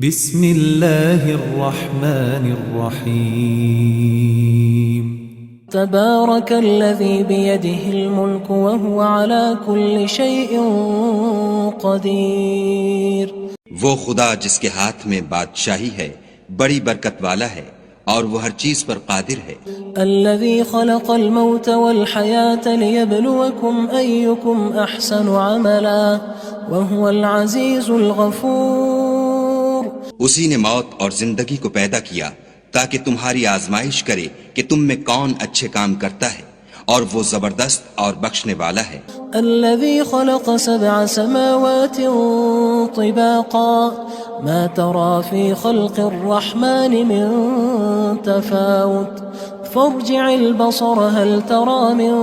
بسم اللہ الرحمن الرحیم تبارك الذي بيده الملك وهو على كل شيء قدير. وہ خدا جس کے ہاتھ میں بادشاہی ہے بڑی برکت والا ہے اور وہ ہر چیز پر قادر ہے. الذي خلق الموت والحياة ليبلوكم أيكم أحسن عملا وهو العزيز الغفور. اسی نے موت اور زندگی کو پیدا کیا تاکہ تمہاری آزمائش کرے کہ تم میں کون اچھے کام کرتا ہے اور وہ زبردست اور بخشنے والا ہے. الذي خلق 7 سماوات طباقا ما ترى في خلق الرحمن من تفاوت فارجع البصر هل ترى من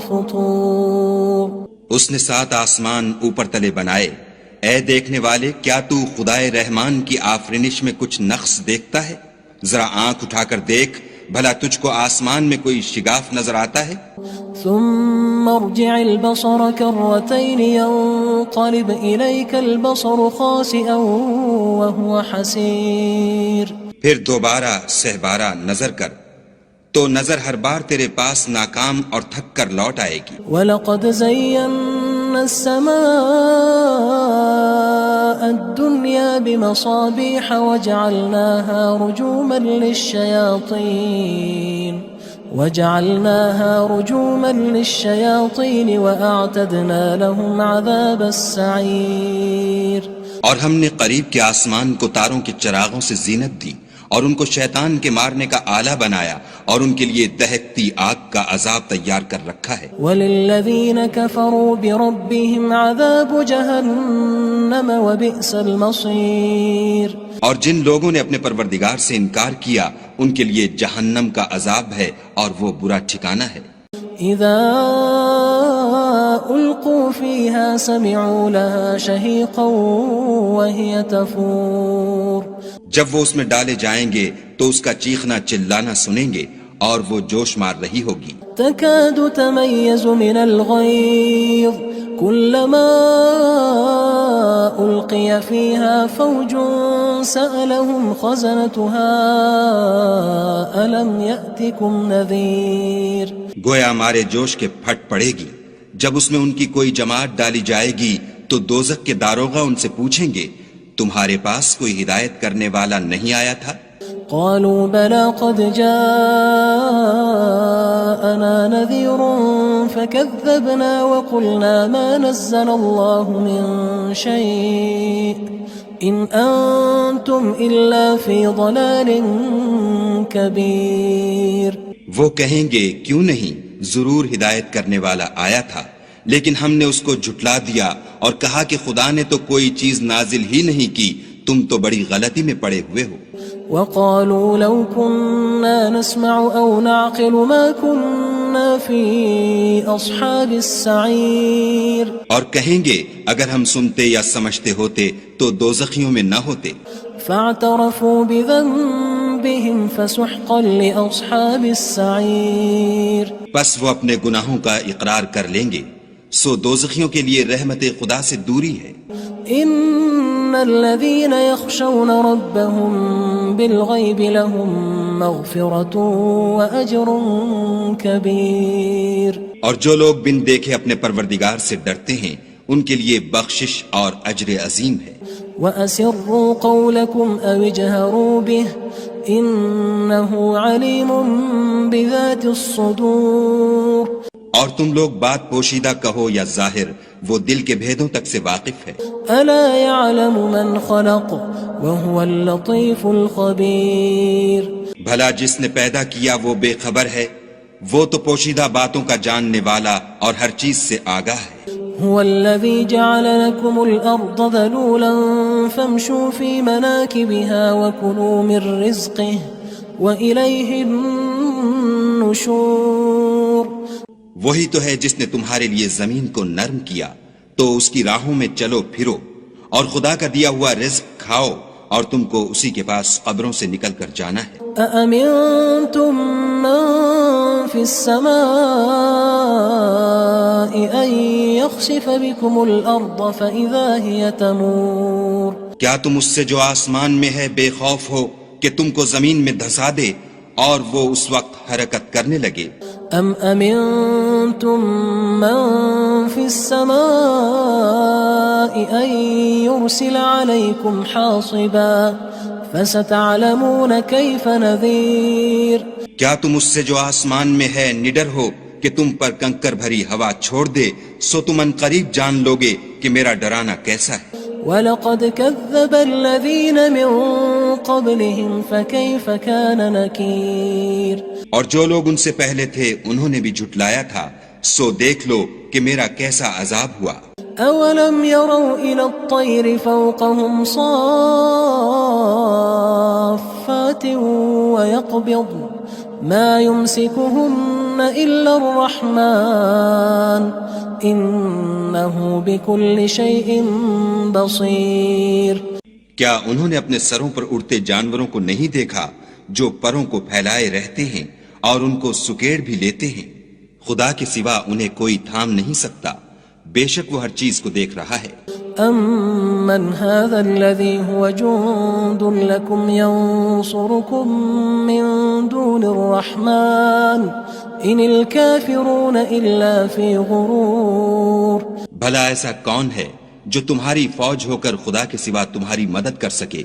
فطور. اس نے 7 آسمان اوپر تلے بنائے. اے دیکھنے والے کیا تو خدائے رحمان کی آفرینش میں کچھ نقص دیکھتا ہے؟ ذرا آنکھ اٹھا کر دیکھ بھلا تجھ کو آسمان میں کوئی شگاف نظر آتا ہے؟ ثم ارجع البصر كرتين ينقلب إليك البصر خاسئا وهو حسير. پھر دوبارہ سہبارہ نظر کر تو نظر ہر بار تیرے پاس ناکام اور تھک کر لوٹ آئے گی. وَلَقَدْ زَيَّنَّا السَّمَاءَ الدُّنْيَا بِمَصَابِيحَ وَجَعَلْنَاهَا رُجُومًا لِلشَّيَاطِينِ وَأَعْتَدْنَا لَهُمْ عَذَابَ السَّعِيرِ. اور ہم نے قریب کے آسمان کو تاروں کے چراغوں سے زینت دی اور ان کو شیطان کے مارنے کا آلہ بنایا اور ان کے لیے دہکتی آگ کا عذاب تیار کر رکھا ہے. وَلِلَّذِينَ كَفَرُوا بِرَبِّهِمْ عَذَابُ جَهَنَّمَ وَبِئْسَ الْمَصِيرُ. اور جن لوگوں نے اپنے پروردگار سے انکار کیا ان کے لیے جہنم کا عذاب ہے اور وہ برا ٹھکانہ ہے. اذا القوا فيها سمعوا لها شهيقا وهي تفور. جب وہ اس میں ڈالے جائیں گے تو اس کا چیخنا چلانا سنیں گے اور وہ جوش مار رہی ہوگی. تكاد تميز من الغيظ كلما ألقي فيها فوج سألهم خزنتها ألم يأتكم نذير. گویا مارے جوش کے پھٹ پڑے گی. جب اس میں ان کی کوئی جماعت ڈالی جائے گی تو دوزخ کے داروغہ ان سے پوچھیں گے تمہارے پاس کوئی ہدایت کرنے والا نہیں آیا تھا؟ قالوا بلى قد جاءنا نذير فكذبنا وقلنا ما نزل الله من شيء إن أنتم إلا في ضلال كبير. وہ کہیں گے کیوں نہیں، ضرور ہدایت کرنے والا آیا تھا لیکن ہم نے اس کو جھٹلا دیا اور کہا کہ خدا نے تو کوئی چیز نازل ہی نہیں کی، تم تو بڑی غلطی میں پڑے ہوئے ہو. وقالوا لو كنا نسمع أو نعقل ما كنا في أصحاب السعير. اور کہیں گے اگر ہم سنتے یا سمجھتے ہوتے تو دوزخیوں میں نہ ہوتے. فاعترفوا بذنبهم فسحقا لأصحاب السعير. پس وہ اپنے گناہوں کا اقرار کر لیں گے سو دوزخیوں کے لیے رحمت خدا سے دوری ہے. ان الذين يخشون ربهم بالغيب لهم مغفرة وأجر كبير. اور جو لوگ بن دیکھے اپنے پروردگار سے ڈرتے ہیں ان کے لیے بخشش اور اجر عظیم ہے. وَأَسِرُّوا قَوْلَكُمْ أَوِ اجْهَرُوا بِهِ إِنَّهُ عَلِيمٌ بِذَاتِ الصُّدُورِ. اور تم لوگ بات پوشیدہ کہو یا ظاہر وہ دل کے بھیدوں تک سے واقف ہے. أَلَا يَعْلَمُ مَنْ خَلَقَ وَهُوَ اللَّطِيفُ الْخَبِيرُ. بھلا جس نے پیدا کیا وہ بے خبر ہے، وہ تو پوشیدہ باتوں کا جاننے والا اور ہر چیز سے آگاہ ہے. هو الذي جعل لكم الأرض ذلولا فامشوا في مناكبها وكلوا من رزقه وإليه النشور. وہی تو ہے جس نے تمہارے لیے زمین کو نرم کیا تو اس کی راہوں میں چلو پھرو اور خدا کا دیا ہوا رزق کھاؤ اور تم کو اسی کے پاس قبروں سے نکل کر جانا ہے. أأمنتم من في السماء أن يخسف بكم الأرض فإذا هي تمور. کیا تم اس سے جو آسمان میں ہے بے خوف ہو کہ تم کو زمین میں دھسا دے اور وہ اس وقت حرکت کرنے لگے؟ ام امنتم من في السماء ان يرسل عليكم حاصبا فستعلمون كيف نذير کیا تم اس سے جو آسمان میں ہے نڈر ہو کہ تم پر کنکر بھری ہوا چھوڑ دے، سو تم ان قریب جان لوگے کہ میرا ڈرانا کیسا ہے۔ وَلَقَدْ كَذَّبَ الَّذِينَ مِن قَبْلِهِمْ فَكَيْفَ كَانَ نَكِيرٌ اور جو لوگ ان سے پہلے تھے انہوں نے بھی جھٹلایا تھا، سو دیکھ لو کہ میرا کیسا عذاب ہوا۔ أَوَلَمْ يَرَوْا إِلَى الطَّيْرِ فَوْقَهُمْ صَافَّاتٍ وَيَقْبِضْنَ مَا يُمْسِكُهُنَّ إِلَّا الرَّحْمَنُ إِنَّهُ بِكُلِّ شَيْءٍ بَصِيرٌ کیا انہوں نے اپنے سروں پر اڑتے جانوروں کو نہیں دیکھا جو پروں کو پھیلائے رہتے ہیں اور ان کو سکیڑ بھی لیتے ہیں؟ خدا کے سوا انہیں کوئی تھام نہیں سکتا، بے شک وہ ہر چیز کو دیکھ رہا ہے۔ أَمَّنْ هَذَا الَّذِي هُوَ جُندٌ لَكُمْ يَنصُرُكُم مِّن دُونِ الرَّحْمَنِ إِنِ الْكَافِرُونَ إِلَّا فِي غُرُورٍ بھلا ایسا کون ہے جو تمہاری فوج ہو کر خدا کے سوا تمہاری مدد کر سکے؟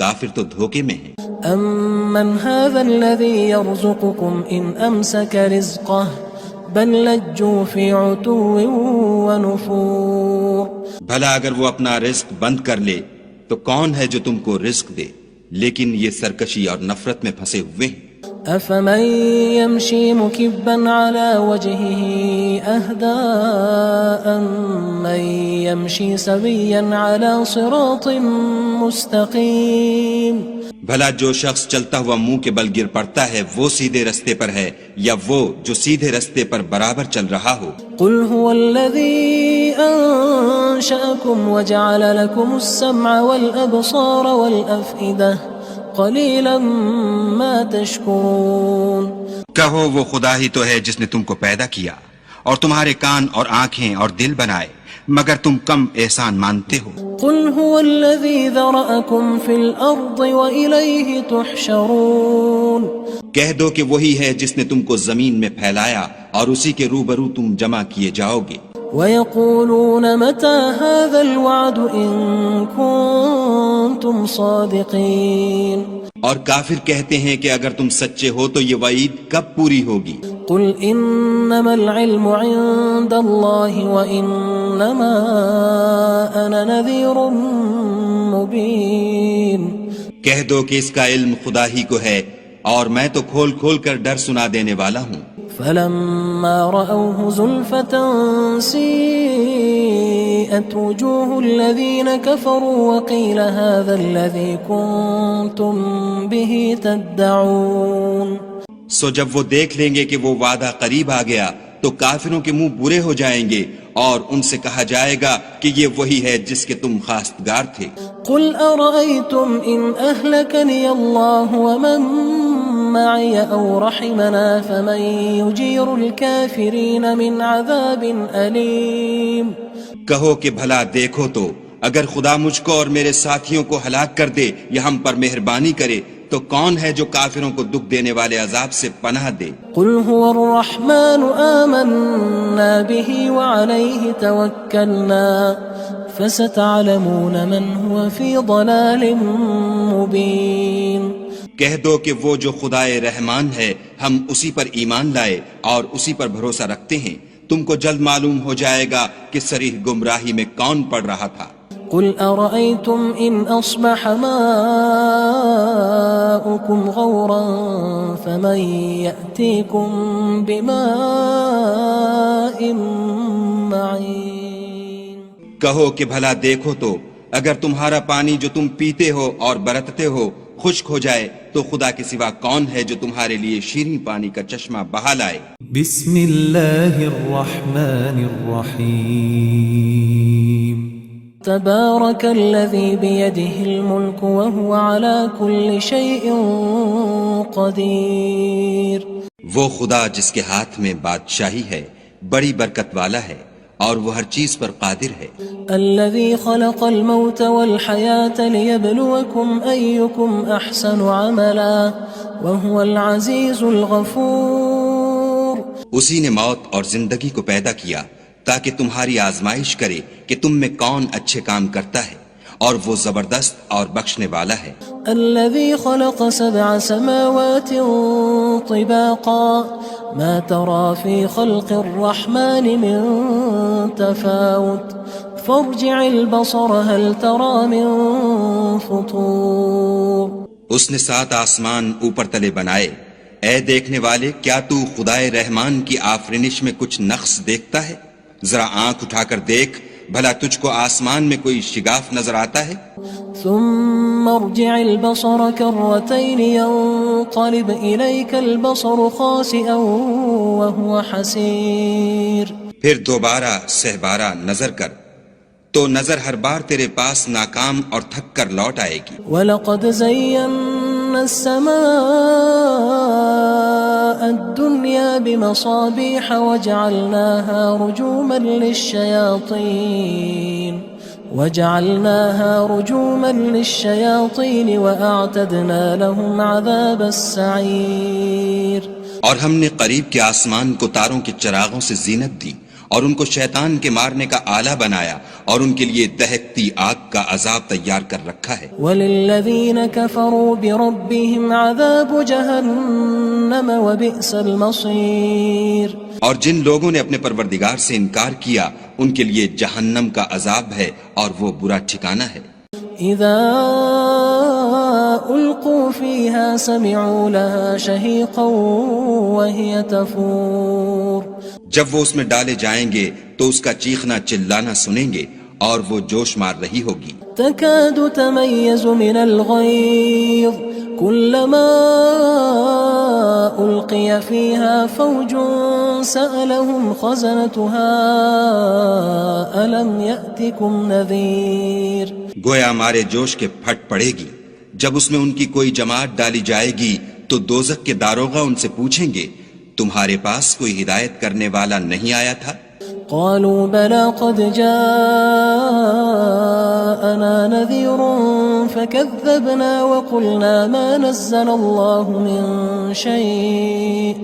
کافر تو دھوکے میں ہیں۔ أَمَّنْ هَذَا الَّذِي يَرْزُقُكُمْ إِنْ أَمْسَكَ رِزْقَهُ بَلْ لَجُّوا فِي عُتُوٍّ وَنُفُورٍ بھلا اگر وہ اپنا رزق بند کر لے تو کون ہے جو تم کو رزق دے؟ لیکن یہ سرکشی اور نفرت میں پھنسے ہوئے ہیں۔ أَفَمَن يَمْشِي مُكِبًّا عَلَى وَجْهِهِ أَهْدَىٰ أَمَّن يَمْشِي سَوِيًّا عَلَى صِرَاطٍ مُّسْتَقِيمٍ بھلا جو شخص چلتا ہوا منہ کے بل گر پڑتا ہے وہ سیدھے رستے پر ہے یا وہ جو سیدھے رستے پر برابر چل رہا ہو؟ قُلْ هُوَ الَّذِي أَنشَأَكُمْ وَجَعَلَ لَكُمُ السَّمْعَ وَالْأَبْصَارَ وَالْأَفْئِدَةَ قَلِيلًا مَا تَشْكُرُونَ کہو وہ خدا ہی تو ہے جس نے تم کو پیدا کیا اور تمہارے کان اور آنکھیں اور دل بنائے، مگر تم کم احسان مانتے ہو۔ قُلْ هُوَ الَّذِي ذَرَأَكُمْ فِي الْأَرْضِ وَإِلَيْهِ تُحْشَرُونَ کہہ دو کہ وہی ہے جس نے تم کو زمین میں پھیلایا اور اسی کے روبرو تم جمع کیے جاؤ گے۔ وَيَقُولُونَ مَتَى هَذَا الْوَعْدُ إِن كُنتُمْ صَادِقِينَ اور کافر کہتے ہیں کہ اگر تم سچے ہو تو یہ وعید کب پوری ہوگی؟ قُلْ إِنَّمَا الْعِلْمُ عِندَ اللَّهِ وَإِنَّمَا أَنَا نَذِيرٌ مُّبِينٌ کہہ دو کہ اس کا علم خدا ہی کو ہے اور میں تو کھول کھول کر ڈر سنا دینے والا ہوں۔ فَلَمَّا رَأَوْهُ زُلْفَةً سِيئَتْ وُجُوهُ الَّذِينَ كَفَرُوا وَقِيلَ هَذَا الَّذِي كُنتُم بِهِ تَدَّعُونَ سو جب وہ دیکھ لیں گے کہ وہ وعدہ قریب آ گیا تو کافروں کے منہ برے ہو جائیں گے اور ان سے کہا جائے گا کہ یہ وہی ہے جس کے تم خواستگار تھے۔ قُلْ أَرَأَيْتُمْ إِنْ أَهْلَكَنِيَ اللَّهُ وَمَن مَّعِيَ أَوْ رَحِمَنَا فَمَن يُجِيرُ الْكَافِرِينَ مِنْ عَذَابٍ أَلِيمٍ کہو کہ بھلا دیکھو تو اگر خدا مجھ کو اور میرے ساتھیوں کو ہلاک کر دے یا ہم پر مہربانی کرے تو کون ہے جو کافروں کو دکھ دینے والے عذاب سے پناہ دے؟ قُلْ هُوَ الرَّحْمَنُ آمَنَّا بِهِ وَعَلَيْهِ تَوَكَّلْنَا فَسَتَعْلَمُونَ مَنْ هُوَ فِي ضَلَالٍ مُّبِينٍ کہہ دو کہ وہ جو خدائے رحمان ہے ہم اسی پر ایمان لائے اور اسی پر بھروسہ رکھتے ہیں، تم کو جلد معلوم ہو جائے گا کہ صریح گمراہی میں کون پڑ رہا تھا۔ قُلْ أَرَأَيْتُمْ إِنْ أَصْبَحَ مَاؤُكُمْ غَوْرًا فَمَن يَأْتِيكُم بِمَاءٍ مَّعِينٍ کہو کہ بھلا دیکھو تو اگر تمہارا پانی جو تم پیتے ہو اور برتتے ہو خشک ہو جائے تو خدا کے سوا کون ہے جو تمہارے لیے شیریں پانی کا چشمہ بہا لائے؟ بسم اللہ الرحمن الرحیم تبارك الذي بيده الملك وهو على كل شيء قدير وہ خدا جس کے ہاتھ میں بادشاہی ہے بڑی برکت والا ہے اور وہ ہر چیز پر قادر ہے. الذي خلق الموت والحياة ليبلوكم أيكم أحسن عملا وهو العزيز الغفور. اسی نے موت اور زندگی کو پیدا کیا تاکہ تمہاری آزمائش کرے کہ تم میں کون اچھے کام کرتا ہے، اور وہ زبردست اور بخشنے والا ہے. الذي خلق 7 سماوات طباقا ما ترى في خلق الرحمن من تفاوت فارجع البصر هل ترى من فطور. اس نے 7 آسمان اوپر تلے بنائے. اے دیکھنے والے، کیا تو خدائے رحمان کی آفرینش میں کچھ نقص دیکھتا ہے؟ ذرا آنکھ اٹھا کر دیکھ، بھلا تجھ کو آسمان میں کوئی شگاف نظر آتا ہے؟ ثم ارجع البصر كرتين ينقلب إليك البصر خاسئا وهو حسير. پھر دوبارہ سہبارہ نظر کر تو نظر ہر بار تیرے پاس ناکام اور تھک کر لوٹ آئے گی. وَلَقَدْ زَيَّنَّا السَّمَاءَ الدُّنْيَا بِمَصَابِيحَ وَجَعَلْنَاهَا رُجُومًا لِلشَّيَاطِينِ وَأَعْتَدْنَا لَهُمْ عَذَابَ السَّعِيرِ. اور ہم نے قریب کے آسمان کو تاروں کے چراغوں سے زینت دی اور ان کو شیطان کے مارنے کا آلہ بنایا اور ان کے لیے دہکتی آگ کا عذاب تیار کر رکھا ہے. وَلِلَّذِينَ كَفَرُوا بِرَبِّهِمْ عَذَابُ جَهَنَّمَ وَبِئْسَ الْمَصِيرُ. اور جن لوگوں نے اپنے پروردگار سے انکار کیا ان کے لیے جہنم کا عذاب ہے اور وہ برا ٹھکانہ ہے. اذا القوا فيها سمعوا لها شهيقا وهي تفور. جب وہ اس میں ڈالے جائیں گے تو اس کا چیخنا چلانا سنیں گے اور وہ جوش مار رہی ہوگی. تكاد تميز من الغيظ كلما ألقي فيها فوج سألهم خزنتها ألم يأتكم نذير. گویا ہمارے جوش کے پھٹ پڑے گی. جب اس میں ان کی کوئی جماعت ڈالی جائے گی تو دوزخ کے داروغہ ان سے پوچھیں گے تمہارے پاس کوئی ہدایت کرنے والا نہیں آیا تھا؟ قالوا بلى قد جاءنا نذير فكذبنا وقلنا ما نزل الله من شيء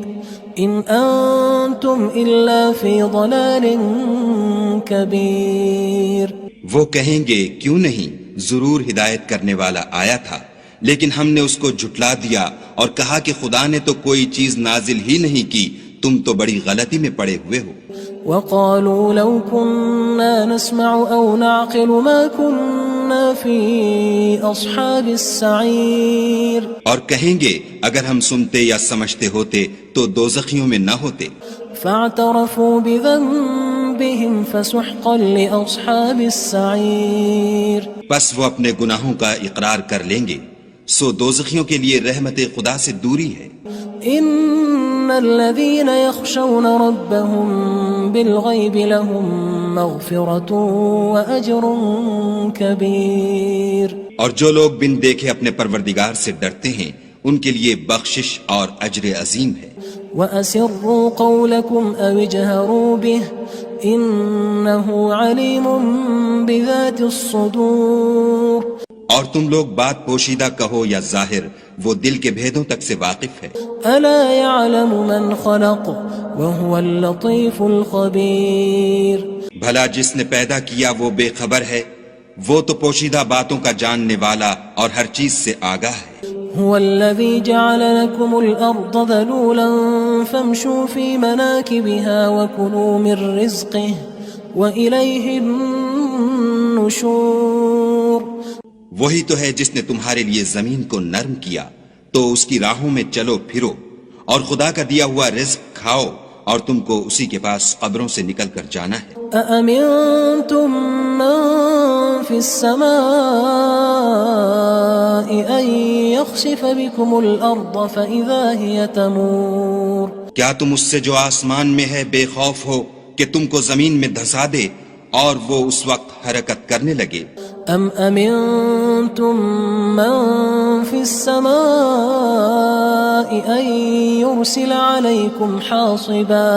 إن أنتم إلا في ضلال كبير. وہ کہیں گے کیوں نہیں، ضرور ہدایت کرنے والا آیا تھا، لیکن ہم نے اس کو جھٹلا دیا اور کہا کہ خدا نے تو کوئی چیز نازل ہی نہیں کی، تم تو بڑی غلطی میں پڑے ہوئے ہو. وقالوا لو كنا نسمع أو نعقل ما كنا في أصحاب السعير. اور کہیں گے اگر ہم سنتے یا سمجھتے ہوتے تو دوزخیوں میں نہ ہوتے. فاعترفوا بذنبهم فسحقا لأصحاب السعير. بس وہ اپنے گناہوں کا اقرار کر لیں گے، سو دوزخیوں کے لیے رحمت خدا سے دوری ہے. ان الذين يخشون ربهم بالغيب لهم مغفرة واجر كبير. اور جو لوگ بن دیکھے اپنے پروردگار سے ڈرتے ہیں ان کے لیے بخشش اور اجر عظیم ہے. واسروا قولكم او اجهروا به انه عليم بذات الصدور. اور تم لوگ بات پوشیدہ کہو یا ظاہر، وہ دل کے بھیدوں تک سے واقف ہے. الا يعلم من خلق وهو اللطيف الخبير. بھلا جس نے پیدا کیا وہ بے خبر ہے، وہ تو پوشیدہ باتوں کا جاننے والا اور ہر چیز سے آگاہ ہے. هو الذي جعل لكم الأرض ذلولا فامشوا في مناكبها وكلوا من رزقه وإليه النشور. وہی تو ہے جس نے تمہارے لیے زمین کو نرم کیا تو اس کی راہوں میں چلو پھرو اور خدا کا دیا ہوا رزق کھاؤ اور تم کو اسی کے پاس قبروں سے نکل کر جانا ہے. أأمنتم من في السماء أن يخسف بكم الأرض فإذا هي تمور. کیا تم اس سے جو آسمان میں ہے بے خوف ہو کہ تم کو زمین میں دھسا دے اور وہ اس وقت حرکت کرنے لگے؟ ام امنتم من في السماء ان يرسل عليكم حاصبا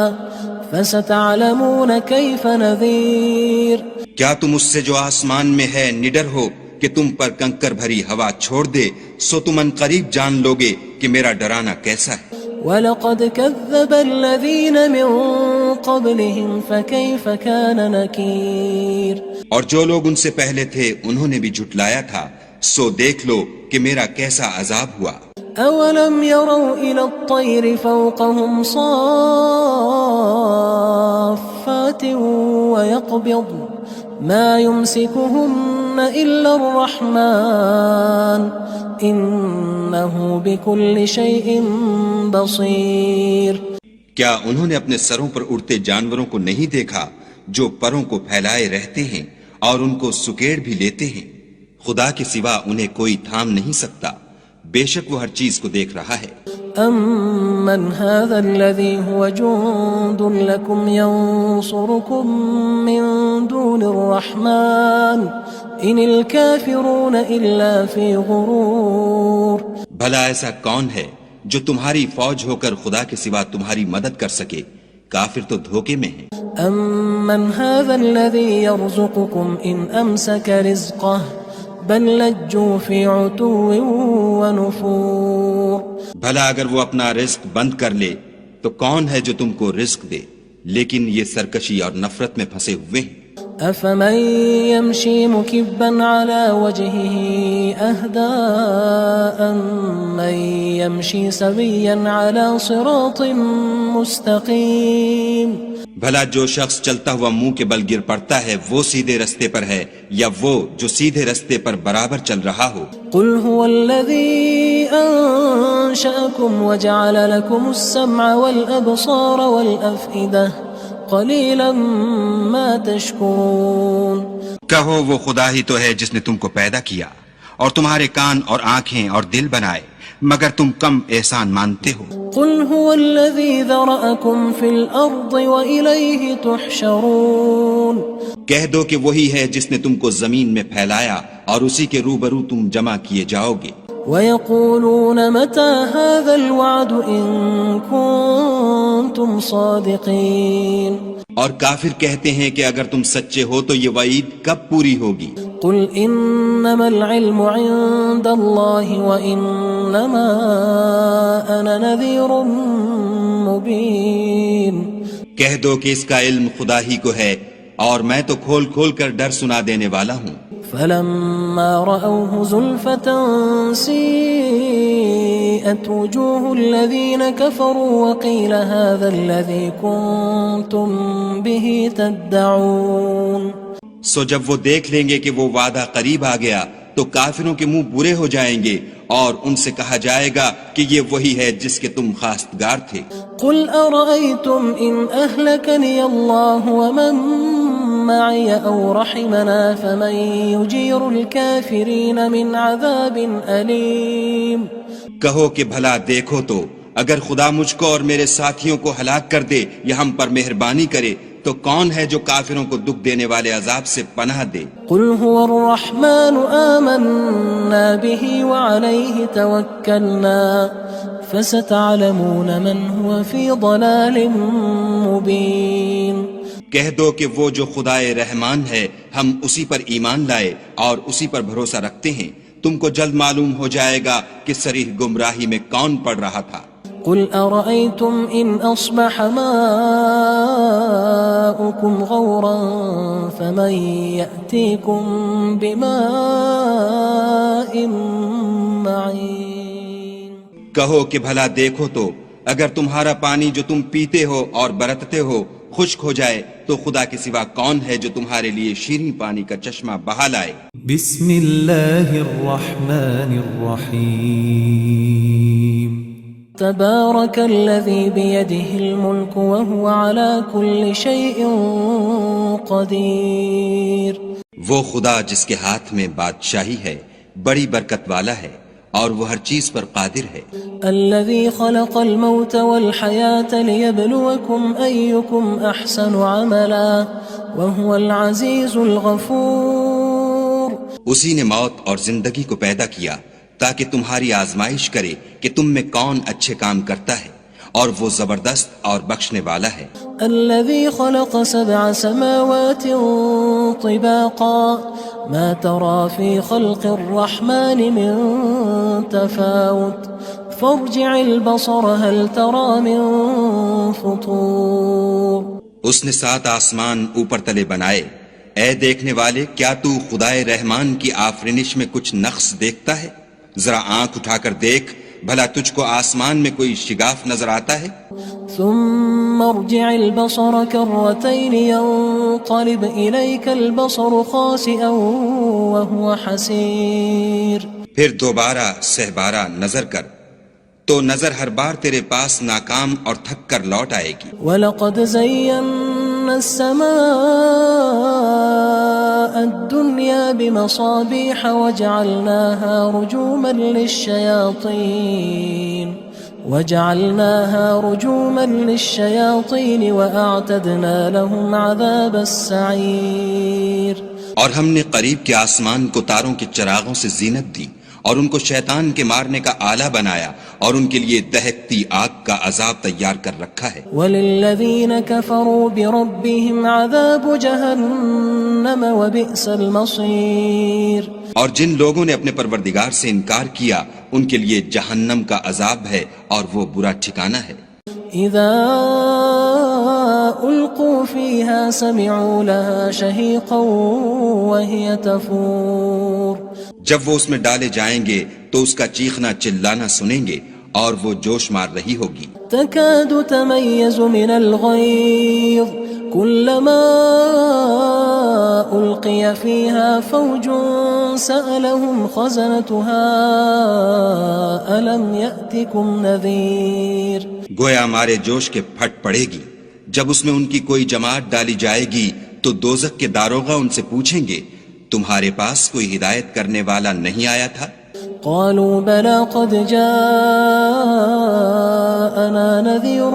فستعلمون كيف نذير کیا تم اس سے جو آسمان میں ہے نڈر ہو کہ تم پر کنکر بھری ہوا چھوڑ دے، سو تم ان قریب جان لوگے کہ میرا ڈرانا کیسا ہے۔ وَلَقَدْ كَذَّبَ الَّذِينَ مِن قَبْلِهِمْ فَكَيْفَ كَانَ نَكِيرٌ اور جو لوگ ان سے پہلے تھے انہوں نے بھی جھٹلایا تھا، سو دیکھ لو کہ میرا کیسا عذاب ہوا۔ أَوَلَمْ يَرَوْا إِلَى الطَّيْرِ فَوْقَهُمْ صَافَّاتٍ وَيَقْبِضْنَ مَا يُمْسِكُهُنَّ إِلَّا الرَّحْمَنُ إِنَّهُ بِكُلِّ شَيْءٍ بَصِيرٌ کیا انہوں نے اپنے سروں پر اڑتے جانوروں کو نہیں دیکھا جو پروں کو پھیلائے رہتے ہیں اور ان کو سکیڑ بھی لیتے ہیں؟ خدا کے سوا انہیں کوئی تھام نہیں سکتا، بے شک وہ ہر چیز کو دیکھ رہا ہے۔ أَمَّنْ هَذَا الَّذِي هُوَ جُندٌ لَكُمْ يَنصُرُكُم مِّن دُونِ الرَّحْمَنِ إِنِ الْكَافِرُونَ إِلَّا فِي غُرُورٍ بھلا ایسا کون ہے جو تمہاری فوج ہو کر خدا کے سوا تمہاری مدد کر سکے؟ کافر تو دھوکے میں ہیں۔ أَمَّنْ هَذَا الَّذِي يَرْزُقُكُمْ إِنْ أَمْسَكَ رِزْقَهُ بل لجوا فی عتو ونفور بھلا اگر وہ اپنا رزق بند کر لے تو کون ہے جو تم کو رزق دے، لیکن یہ سرکشی اور نفرت میں پھنسے ہوئے ہیں۔ افمن یمشی مکبا علی وجهه اهدى من یمشی سویا علی صراط مستقیم بھلا جو شخص چلتا ہوا منہ کے بل گر پڑتا ہے وہ سیدھے رستے پر ہے یا وہ جو سیدھے رستے پر برابر چل رہا ہو؟ قل هو الذي انشأكم وجعل لكم السمع والابصار والافئدة قلیلا ما تشکرون کہو وہ خدا ہی تو ہے جس نے تم کو پیدا کیا اور تمہارے کان اور آنکھیں اور دل بنائے، مگر تم کم احسان مانتے ہو۔ قل هو الذي ذرأكم في الأرض وإليه تحشرون کہہ دو کہ وہی ہے جس نے تم کو زمین میں پھیلایا اور اسی کے روبرو تم جمع کیے جاؤ گے۔ وَيَقُولُونَ مَتَى هَذَا الْوَعْدُ إِن كُنتُمْ صَادِقِينَ اور کافر کہتے ہیں کہ اگر تم سچے ہو تو یہ وعید کب پوری ہوگی؟ قل إنما العلم عند الله وإنما أنا نذير مبين کہہ دو کہ اس کا علم خدا ہی کو ہے اور میں تو کھول کھول کر ڈر سنا دینے والا ہوں۔ فلما رأوه زلفة سيئت وجوه الذين كفروا وقيل هذا الذي كنتم به تدعون سو جب وہ دیکھ لیں گے کہ وہ وعدہ قریب آ گیا تو کافروں کے منہ برے ہو جائیں گے اور ان سے کہا جائے گا کہ یہ وہی ہے جس کے تم خواستگار تھے۔ قل أرأيتم إن أهلكني الله ومن معي أو رحمنا فمن يجير الكافرين من عذاب أليم کہو کہ بھلا دیکھو تو اگر خدا مجھ کو اور میرے ساتھیوں کو ہلاک کر دے یا ہم پر مہربانی کرے تو کون ہے جو کافروں کو دکھ دینے والے عذاب سے پناہ دے؟ قل هو الرحمن آمنا به وعليه توكلنا فستعلمون من هو في ضلال مبين کہہ دو کہ وہ جو خدائے رحمان ہے ہم اسی پر ایمان لائے اور اسی پر بھروسہ رکھتے ہیں، تم کو جلد معلوم ہو جائے گا کہ صریح گمراہی میں کون پڑ رہا تھا۔ قل أرأيتم إن أصبح ماؤكم غورا فمن يأتيكم بماء معين کہو کہ بھلا دیکھو تو اگر تمہارا پانی جو تم پیتے ہو اور برتتے ہو خشک ہو جائے تو خدا کے سوا کون ہے جو تمہارے لیے شیریں پانی کا چشمہ بہا لائے؟ بسم اللہ الرحمن الرحیم تبارك الذي بيده الملك وهو على كل شيء قدير وہ خدا جس کے ہاتھ میں بادشاہی ہے بڑی برکت والا ہے اور وہ ہر چیز پر قادر ہے۔ الذي خلق الموت والحياة ليبلوكم أيكم أحسن عملا وهو العزيز الغفور اسی نے موت اور زندگی کو پیدا کیا تاکہ تمہاری آزمائش کرے کہ تم میں کون اچھے کام کرتا ہے، اور وہ زبردست اور بخشنے والا ہے۔ الذي خلق 7 سماوات طباقا ما ترى في خلق الرحمن من تفاوت فارجع البصر هل ترى من فطور۔ اس نے 7 آسمان اوپر تلے بنائے، اے دیکھنے والے کیا تو خدائے رحمان کی آفرینش میں کچھ نقص دیکھتا ہے؟ ذرا آنکھ اٹھا کر دیکھ، بھلا تجھ کو آسمان میں کوئی شگاف نظر آتا ہے؟ ثم ارجع البصر كرتين ينقلب إليك البصر خاسئا وهو حسير۔ پھر دوبارہ سہبارہ نظر کر تو نظر ہر بار تیرے پاس ناکام اور تھک کر لوٹ آئے گی۔ وَلَقَدْ زَيَّنَّا السَّمَاءَ الدُّنْيَا بِمَصَابِيحَ وَجَعَلْنَاهَا رُجُومًا لِلشَّيَاطِينِ وَأَعْتَدْنَا لَهُمْ عَذَابَ السَّعِيرِ۔ اور ہم نے قریب کے آسمان کو تاروں کے چراغوں سے زینت دی اور ان کو شیطان کے مارنے کا آلہ بنایا اور ان کے لیے دہکتی آگ کا عذاب تیار کر رکھا ہے۔ وَلِلَّذِينَ كَفَرُوا بِرَبِّهِمْ عَذَابُ جَهَنَّمَ وَبِئْسَ الْمَصِيرُ۔ اور جن لوگوں نے اپنے پروردگار سے انکار کیا ان کے لیے جہنم کا عذاب ہے اور وہ برا ٹھکانہ ہے۔ اذا القوا فيها سمعوا لها شهيقا وهي تفور۔ جب وہ اس میں ڈالے جائیں گے تو اس کا چیخنا چلانا سنیں گے اور وہ جوش مار رہی ہوگی۔ تكاد تميز من الغيظ كلما ألقي فيها فوج سألهم خزنتها ألم يأتكم نذير۔ گویا ہمارے جوش کے پھٹ پڑے گی جب اس میں ان کی کوئی جماعت ڈالی جائے گی تو دوزخ کے داروغہ ان سے پوچھیں گے تمہارے پاس کوئی ہدایت کرنے والا نہیں آیا تھا؟ قالوا بلى قد جاءنا نذير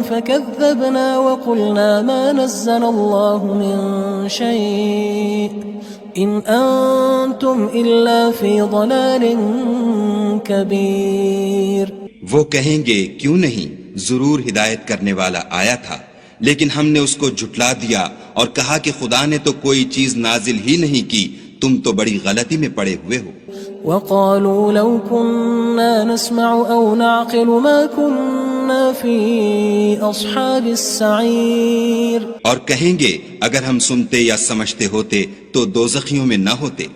فكذبنا وقلنا ما نزل الله من شيء إن أنتم إلا في ضلال كبير۔ وہ کہیں گے کیوں نہیں، ضرور ہدایت کرنے والا آیا تھا، لیکن ہم نے اس کو جھٹلا دیا اور کہا کہ خدا نے تو کوئی چیز نازل ہی نہیں کی، تم تو بڑی غلطی میں پڑے ہوئے ہو۔ وقالوا لو كنا نسمع أو نعقل ما كنا في أصحاب السعير۔ اور کہیں گے اگر ہم سنتے یا سمجھتے ہوتے تو دوزخیوں میں نہ ہوتے۔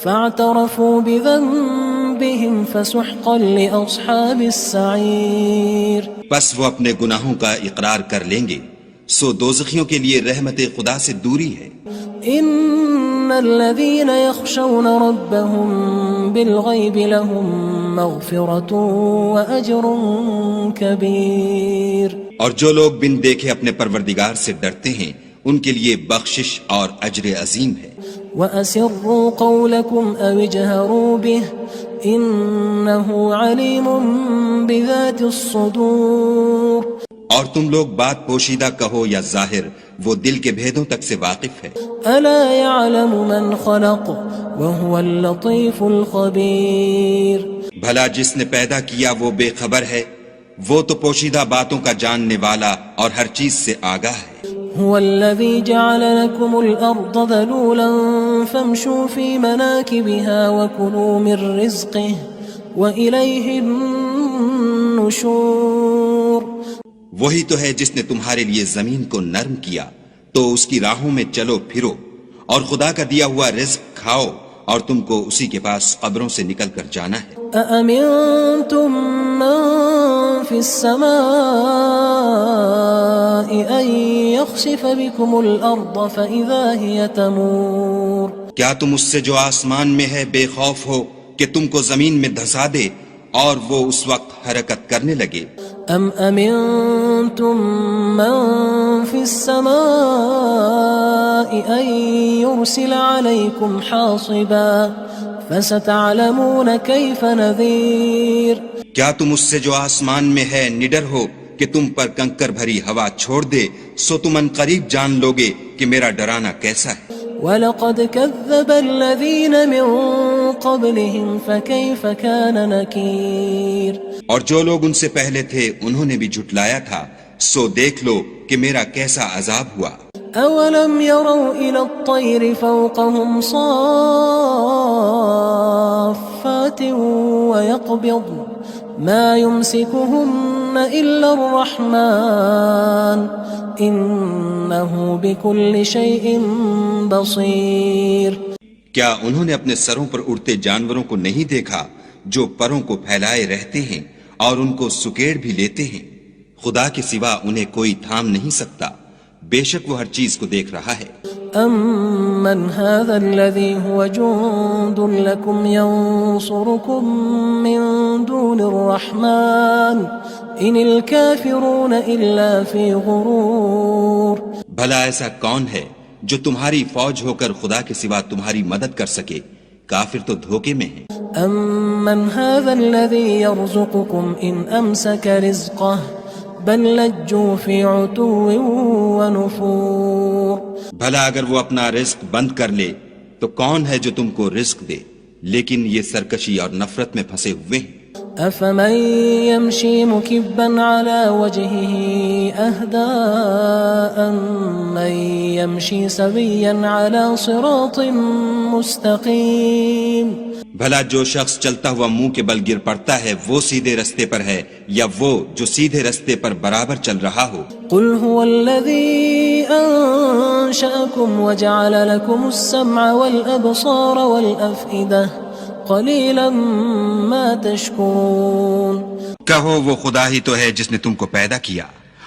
فاعترفوا بذنبهم فسحقا لأصحاب السعير۔ پس وہ اپنے گناہوں کا اقرار کر لیں گے، سو دوزخیوں کے لیے رحمت خدا سے دوری ہے۔ ان الذين يخشون ربهم بالغيب لهم مغفرة واجر كبير۔ اور جو لوگ بن دیکھے اپنے پروردگار سے ڈرتے ہیں ان کے لیے بخشش اور اجر عظیم ہے۔ وَأَسِرُّوا قَوْلَكُمْ أَوِ اجْهَرُوا بِهِ إِنَّهُ عَلِيمٌ بِذَاتِ الصُّدُورِ۔ اور تم لوگ بات پوشیدہ کہو یا ظاہر، وہ دل کے بھیدوں تک سے واقف ہے۔ أَلَا يَعْلَمُ مَنْ خَلَقَ وَهُوَ اللَّطِيفُ الْخَبِيرُ۔ بھلا جس نے پیدا کیا وہ بے خبر ہے، وہ تو پوشیدہ باتوں کا جاننے والا اور ہر چیز سے آگاہ ہے۔ هو الذي جعل لكم الأرض ذلولا فامشوا في مناكبها وكلوا من رزقه وإليه النشور۔ وہی تو ہے جس نے تمہارے لیے زمین کو نرم کیا تو اس کی راہوں میں چلو پھرو اور خدا کا دیا ہوا رزق کھاؤ اور تم کو اسی کے پاس قبروں سے نکل کر جانا ہے۔ أأمنتم من في السماء أن يخسف بكم الأرض فإذا هي تمور۔ کیا تم اس سے جو آسمان میں ہے بے خوف ہو کہ تم کو زمین میں دھسا دے اور وہ اس وقت حرکت کرنے لگے؟ ام امنتم من في السماء ان يرسل عليكم حاصبا فستعلمون كيف نذير۔ کیا تم اس سے جو آسمان میں ہے نڈر ہو کہ تم پر کنکر بھری ہوا چھوڑ دے، سو تم ان قریب جان لوگے کہ میرا ڈرانا کیسا ہے۔ وَلَقَدْ كَذَّبَ الَّذِينَ مِن قبلهم فكيف كان نكير اور جو لوگ ان سے پہلے تھے انہوں نے بھی جھٹلایا تھا، سو دیکھ لو کہ میرا کیسا عذاب ہوا۔ أولم يروا إلى الطير فوقهم صافات ويقبض ما يمسكهن إلا الرحمن إنه بكل شيء بصير۔ کیا انہوں نے اپنے سروں پر اڑتے جانوروں کو نہیں دیکھا جو پروں کو پھیلائے رہتے ہیں اور ان کو سکیڑ بھی لیتے ہیں؟ خدا کے سوا انہیں کوئی تھام نہیں سکتا، بے شک وہ ہر چیز کو دیکھ رہا ہے۔ أَمَّنْ هَذَا الَّذِي هُوَ جُندٌ لَكُمْ يَنصُرُكُم مِّن دُونِ الرَّحْمَٰنِ إِنِ الْكَافِرُونَ إِلَّا فِي غُرُورٍ۔ بھلا ایسا کون ہے جو تمہاری فوج ہو کر خدا کے سوا تمہاری مدد کر سکے؟ کافر تو دھوکے میں ہیں۔ أَمَّنْ هَذَا الَّذِي يَرْزُقُكُمْ إِنْ أَمْسَكَ رِزْقَهُ بل لجوا فی عتو ونفور۔ بھلا اگر وہ اپنا رزق بند کر لے تو کون ہے جو تم کو رزق دے، لیکن یہ سرکشی اور نفرت میں پھنسے ہوئے ہیں۔ افمن يمشي مكبا على وجهه اهدى أمن يمشي سويا على صراط مستقيم۔ بھلا جو شخص چلتا ہوا منہ کے بل گر پڑتا ہے وہ سیدھے رستے پر ہے یا وہ جو سیدھے رستے پر برابر چل رہا ہو؟ قل هو الذي أنشأكم وجعل لكم السمع والأبصار والأفئدة قلیلا ما تشکرون۔ کہو وہ خدا ہی تو ہے جس نے تم کو پیدا کیا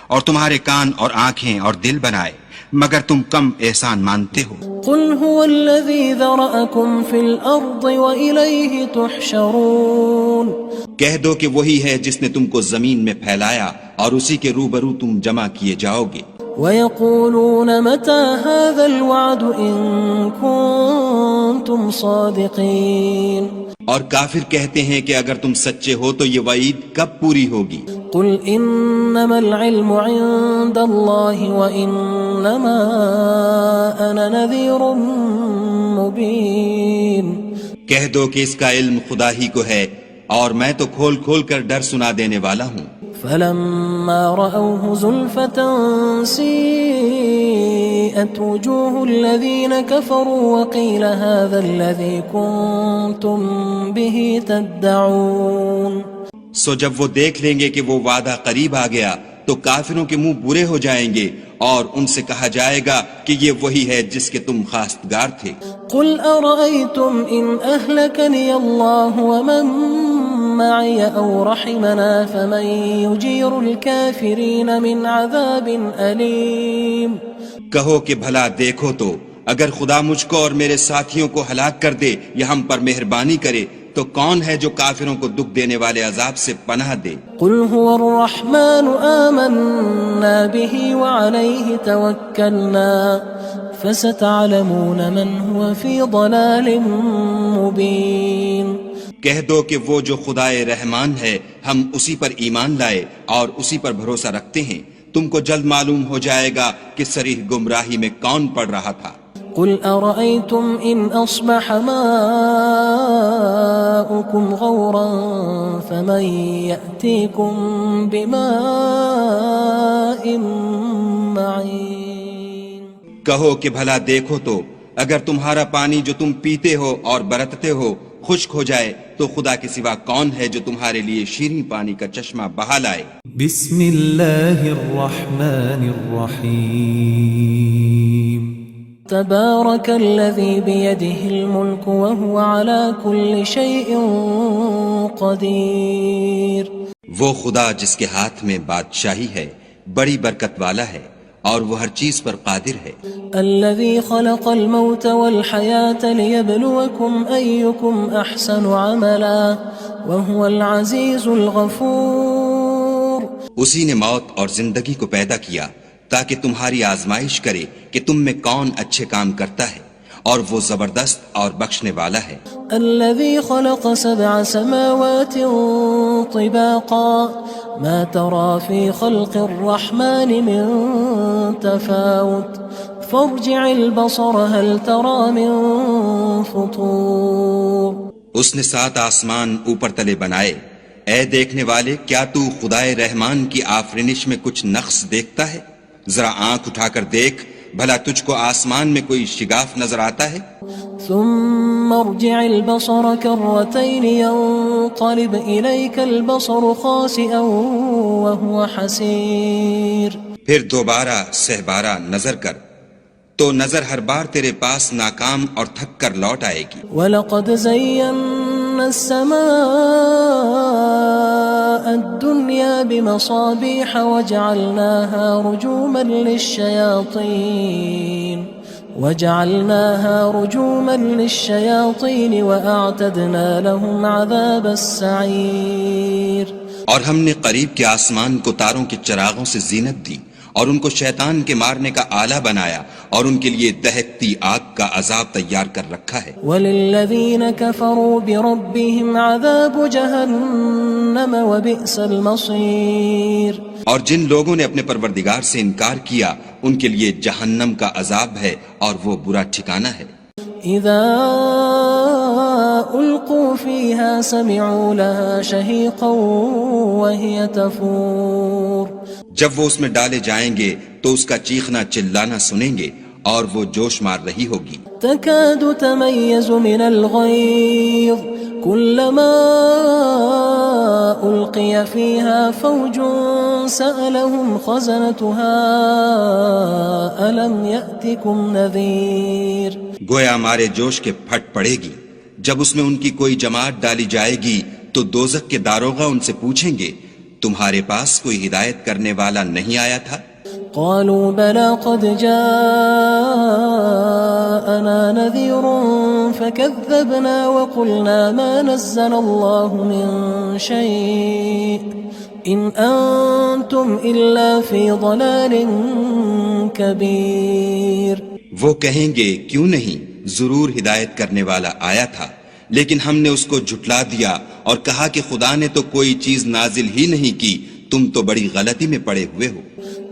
اور تمہارے کان اور آنکھیں اور دل بنائے، مگر تم کم احسان مانتے ہو۔ قل هو الذی ذرأکم فی الارض وإلیہ تحشرون۔ کہہ دو کہ وہی ہے جس نے تم کو زمین میں پھیلایا اور اسی کے روبرو تم جمع کیے جاؤ گے۔ وَيَقُولُونَ مَتَى هَذَا الْوَعْدُ إِن كُنتُمْ صَادِقِينَ۔ اور کافر کہتے ہیں کہ اگر تم سچے ہو تو یہ وعید کب پوری ہوگی؟ قُلْ إِنَّمَا الْعِلْمُ عِندَ اللَّهِ وَإِنَّمَا أَنَا نَذِيرٌ مُبِينٌ۔ کہہ دو کہ اس کا علم خدا ہی کو ہے اور میں تو کھول کھول کر ڈر سنا دینے والا ہوں۔ فلما رأوه زلفة سيئت وجوه الذين كفروا وقيل هذا الذي كنتم به تدعون۔ سو جب وہ دیکھ لیں گے کہ وہ وعدہ قریب آ گیا تو کافروں کے منہ برے ہو جائیں گے اور ان سے کہا جائے گا کہ یہ وہی ہے جس کے تم خواستگار تھے۔ قل أرأيتم إن أهلكني الله ومن معي أو رحمنا فمن يجير الكافرين من عذاب أليم۔ کہو کہ بھلا دیکھو تو اگر خدا مجھ کو اور میرے ساتھیوں کو ہلاک کر دے یا ہم پر مہربانی کرے تو کون ہے جو کافروں کو دکھ دینے والے عذاب سے پناہ دے؟ قل هو الرحمن آمنا به وعليه توكلنا فستعلمون من هو في ضلال مبين۔ کہہ دو کہ وہ جو خدائے رحمان ہے ہم اسی پر ایمان لائے اور اسی پر بھروسہ رکھتے ہیں، تم کو جلد معلوم ہو جائے گا کہ صریح گمراہی میں کون پڑ رہا تھا۔ قل أرأيتم إن أصبح ماؤكم غورا فمن يأتيكم بماء معين۔ کہو کہ بھلا دیکھو تو اگر تمہارا پانی جو تم پیتے ہو اور برتتے ہو خشک ہو جائے تو خدا کے سوا کون ہے جو تمہارے لیے شیریں پانی کا چشمہ بہا لائے؟ بسم اللہ الرحمن الرحیم۔ تبارك الذي بيده الملك وهو على كل شيء قدير۔ وہ خدا جس کے ہاتھ میں بادشاہی ہے بڑی برکت والا ہے اور وہ ہر چیز پر قادر ہے۔ الذي خلق الموت والحياة ليبلوكم أيكم أحسن عملا وهو العزيز الغفور۔ اسی نے موت اور زندگی کو پیدا کیا تاکہ تمہاری آزمائش کرے کہ تم میں کون اچھے کام کرتا ہے اور وہ زبردست اور بخشنے والا ہے۔ الذي خلق 7 سماوات طباقا ما ترى في خلق الرحمن من تفاوت فارجع البصر هل ترى من فطور۔ اس نے 7 آسمان اوپر تلے بنائے، اے دیکھنے والے کیا تو خدائے رحمان کی آفرینش میں کچھ نقص دیکھتا ہے؟ ذرا آنکھ اٹھا کر دیکھ، بھلا تجھ کو آسمان میں کوئی شگاف نظر آتا ہے؟ ثم ارجع البصر كرتين ينقلب إليك البصر خاسئا وهو حسير. پھر دوبارہ سہبارہ نظر کر تو نظر ہر بار تیرے پاس ناکام اور تھک کر لوٹ آئے گی. وَلَقَدْ زَيَّنَّا السَّمَاءَ الدُّنْيَا بِمَصَابِيحَ وَجَعَلْنَاهَا رُجُومًا لِلشَّيَاطِينِ وَأَعْتَدْنَا لَهُمْ عَذَابَ السَّعِيرِ. اور ہم نے قریب کے آسمان کو تاروں کے چراغوں سے زینت دی اور ان کو شیطان کے مارنے کا آلہ بنایا اور ان کے لیے دہکتی آگ کا عذاب تیار کر رکھا ہے. وَلِلَّذِينَ كَفَرُوا بِرَبِّهِمْ عَذَابُ جَهَنَّمَ وَبِئْسَ الْمَصِيرُ. اور جن لوگوں نے اپنے پروردگار سے انکار کیا ان کے لیے جہنم کا عذاب ہے اور وہ برا ٹھکانہ ہے. اذا القوا فيها سمعوا لها شهيقا وهي تفور. جب وہ اس میں ڈالے جائیں گے تو اس کا چیخنا چلانا سنیں گے اور وہ جوش مار رہی ہوگی. تكاد تميز من الغيظ كلما ألقي فيها فوج سألهم خزنتها ألم يأتكم نذير. گویا ہمارے جوش کے پھٹ پڑے گی جب اس میں ان کی کوئی جماعت ڈالی جائے گی تو دوزخ کے داروغہ ان سے پوچھیں گے تمہارے پاس کوئی ہدایت کرنے والا نہیں آیا تھا؟ قالوا بلى قد جاءنا نذير فكذبنا وقلنا ما نزل الله من شيء إن أنتم إلا في ضلال كبير. وہ کہیں گے کیوں نہیں، ضرور ہدایت کرنے والا آیا تھا، لیکن ہم نے اس کو جھٹلا دیا اور کہا کہ خدا نے تو کوئی چیز نازل ہی نہیں کی، تم تو بڑی غلطی میں پڑے ہوئے ہو.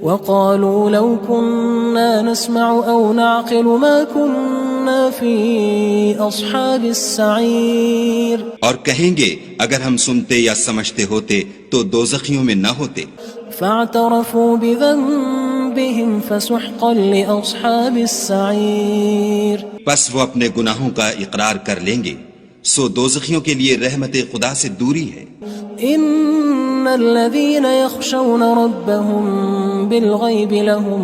وقالوا لو كنا نسمع أو نعقل ما كنا في أصحاب السعير. اور کہیں گے اگر ہم سنتے یا سمجھتے ہوتے تو دوزخیوں میں نہ ہوتے. فاعترفوا بذنبهم فسحقا لأصحاب السعير. پس وہ اپنے گناہوں کا اقرار کر لیں گے، سو دوزخیوں کے لیے رحمت خدا سے دوری ہے. ان الذين يخشون ربهم بالغيب لهم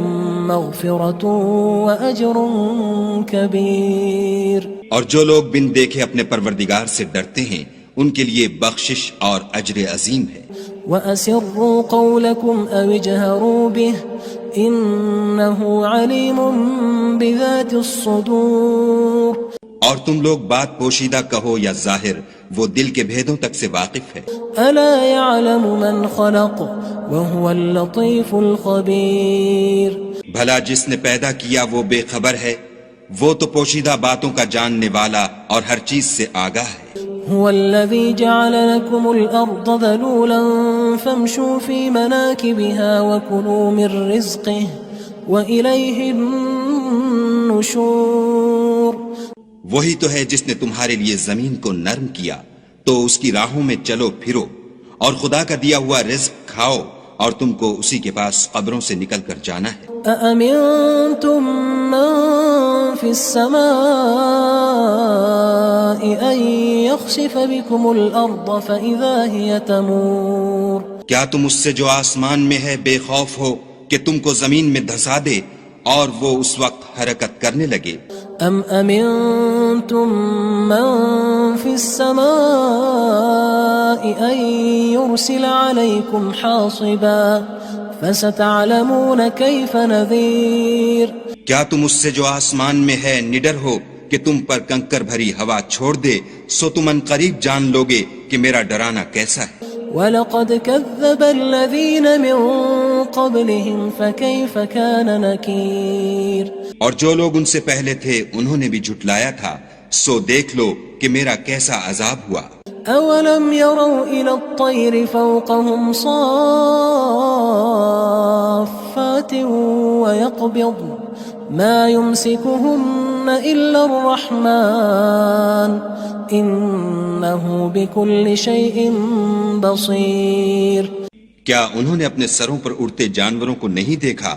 مغفرة وأجر كبير. اور جو لوگ بن دیکھے اپنے پروردگار سے ڈرتے ہیں ان کے لیے بخشش اور اجر عظیم ہے. وَأَسِرُّوا قَوْلَكُمْ أَوِ اجْهَرُوا بِهِ إِنَّهُ عَلِيمٌ بِذَاتِ الصُّدُورِ. اور تم لوگ بات پوشیدہ کہو یا ظاہر، وہ دل کے بھیدوں تک سے واقف ہے. أَلَا يَعْلَمُ مَنْ خَلَقَ وَهُوَ اللَّطِيفُ الْخَبِيرُ. بھلا جس نے پیدا کیا وہ بے خبر ہے، وہ تو پوشیدہ باتوں کا جاننے والا اور ہر چیز سے آگاہ ہے. هو الذي جعل لكم الأرض ذلولا فامشوا في مناكبها وكلوا من رزقه وإليه النشور. وہی تو ہے جس نے تمہارے لیے زمین کو نرم کیا تو اس کی راہوں میں چلو پھرو اور خدا کا دیا ہوا رزق کھاؤ اور تم کو اسی کے پاس قبروں سے نکل کر جانا ہے. أأمنتم من في السماء أن يخسف بكم الأرض فإذا هي تمور. کیا تم اس سے جو آسمان میں ہے بے خوف ہو کہ تم کو زمین میں دھسا دے اور وہ اس وقت حرکت کرنے لگے؟ أم أمنتم من في السماء أن يرسل عليكم حاصبا فستعلمون كيف نذير. کیا تم اس سے جو آسمان میں ہے نڈر ہو کہ تم پر کنکر بھری ہوا چھوڑ دے، سو تم ان قریب جان لوگے کہ میرا ڈرانا کیسا ہے. وَلَقَدْ كَذَّبَ الَّذِينَ مِن قَبْلِهِمْ فَكَيْفَ كَانَ نَكِيرٌ. اور جو لوگ ان سے پہلے تھے انہوں نے بھی جھٹلایا تھا، سو دیکھ لو کہ میرا کیسا عذاب ہوا. أَوَلَمْ يَرَوْا إِلَى الطَّيْرِ فَوْقَهُمْ صَافَّاتٍ وَيَقْبِضْنَ مَا يُمْسِكُهُنَّ إِلَّا الرَّحْمَنُ إنه بكل شيء بصير. کیا انہوں نے اپنے سروں پر اڑتے جانوروں کو نہیں دیکھا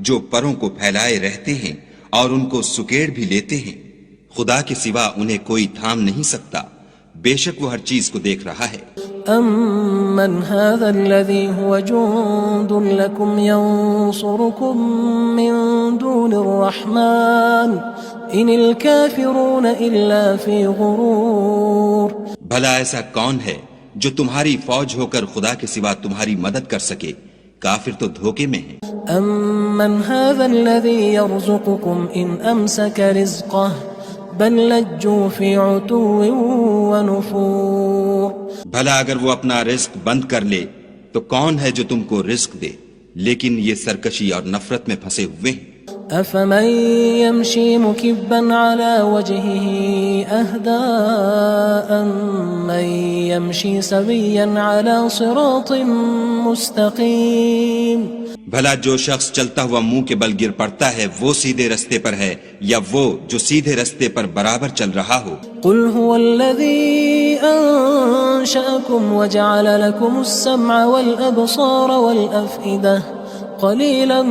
جو پروں کو پھیلائے رہتے ہیں اور ان کو سکیڑ بھی لیتے ہیں؟ خدا کے سوا انہیں کوئی تھام نہیں سکتا، بے شک وہ ہر چیز کو دیکھ رہا ہے. أَمَّنْ هَذَا الَّذِي هُوَ جُندٌ لَكُمْ يَنصُرُكُم مِّن دُونِ الرَّحْمَنِ إِنِ الْكَافِرُونَ إِلَّا فِي غُرُورٍ. بھلا ایسا کون ہے جو تمہاری فوج ہو کر خدا کے سوا تمہاری مدد کر سکے؟ کافر تو دھوکے میں ہیں. أَمَّنْ هَذَا الَّذِي يَرْزُقُكُمْ إِنْ أَمْسَكَ رِزْقَهُ بل لجوا فی عتو ونفور. بھلا اگر وہ اپنا رزق بند کر لے تو کون ہے جو تم کو رزق دے؟ لیکن یہ سرکشی اور نفرت میں پھنسے ہوئے ہیں. افمن يمشي مكبا على وجهه اهدى من يمشي سويا على صراط مستقيم. بھلا جو شخص چلتا ہوا منہ کے بل گر پڑتا ہے وہ سیدھے رستے پر ہے یا وہ جو سیدھے رستے پر برابر چل رہا ہو؟ قل هو الذي انشأكم وجعل لكم السمع والابصار والافئدة قلیلا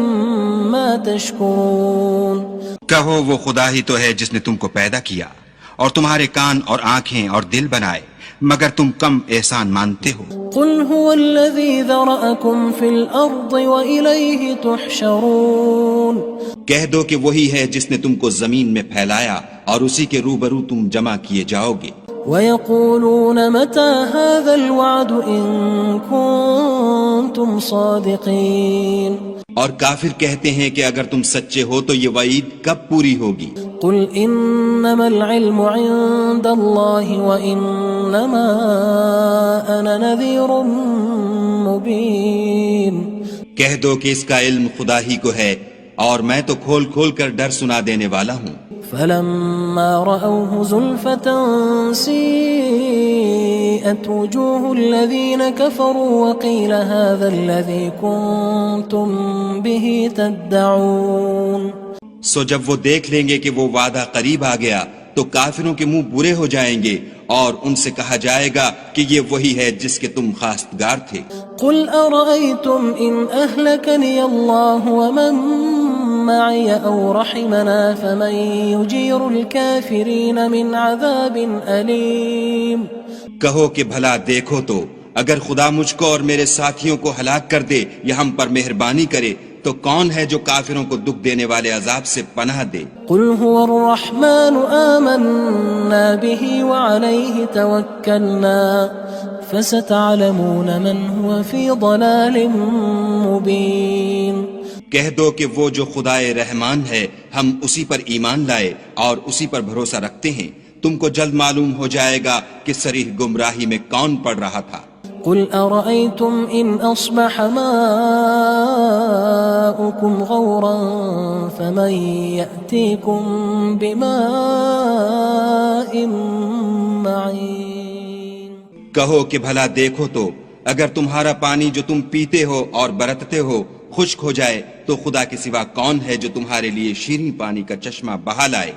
ما تشکرون. کہو وہ خدا ہی تو ہے جس نے تم کو پیدا کیا اور تمہارے کان اور آنکھیں اور دل بنائے، مگر تم کم احسان مانتے ہو. قل هو الذی ذرأکم فی الارض وإلیہ تحشرون. کہہ دو کہ وہی ہے جس نے تم کو زمین میں پھیلایا اور اسی کے روبرو تم جمع کیے جاؤ گے. وَيَقُولُونَ مَتَى هَذَا الْوَعْدُ إِن كُنتُمْ صَادِقِينَ. اور کافر کہتے ہیں کہ اگر تم سچے ہو تو یہ وعید کب پوری ہوگی؟ قُلْ إِنَّمَا الْعِلْمُ عِندَ اللَّهِ وَإِنَّمَا أَنَا نَذِيرٌ مُبِينٌ. کہہ دو کہ اس کا علم خدا ہی کو ہے اور میں تو کھول کھول کر ڈر سنا دینے والا ہوں. فلما رأوه زلفة سيئت وجوه الذين كفروا وقيل هذا الذي كنتم به تدعون. سو جب وہ دیکھ لیں گے کہ وہ وعدہ قریب آ گیا تو کافروں کے منہ برے ہو جائیں گے اور ان سے کہا جائے گا کہ یہ وہی ہے جس کے تم خواستگار تھے. قل أرأيتم إن أهلكني الله ومن معي أو رحمنا فمن يجير الكافرين من عذاب أليم. کہو کہ بھلا دیکھو تو اگر خدا مجھ کو اور میرے ساتھیوں کو ہلاک کر دے یا ہم پر مہربانی کرے تو کون ہے جو کافروں کو دکھ دینے والے عذاب سے پناہ دے؟ قل هو الرحمن آمنا به وعليه توكلنا فستعلمون من هو في ضلال مبين. کہہ دو کہ وہ جو خدائے رحمان ہے ہم اسی پر ایمان لائے اور اسی پر بھروسہ رکھتے ہیں، تم کو جلد معلوم ہو جائے گا کہ صریح گمراہی میں کون پڑ رہا تھا. قل أرأيتم إن أصبح ماؤكم غورا فمن يأتيكم بماء معين. کہو کہ بھلا دیکھو تو اگر تمہارا پانی جو تم پیتے ہو اور برتتے ہو خشک ہو جائے تو خدا کے سوا کون ہے جو تمہارے لیے شیریں پانی کا چشمہ بہا لائے.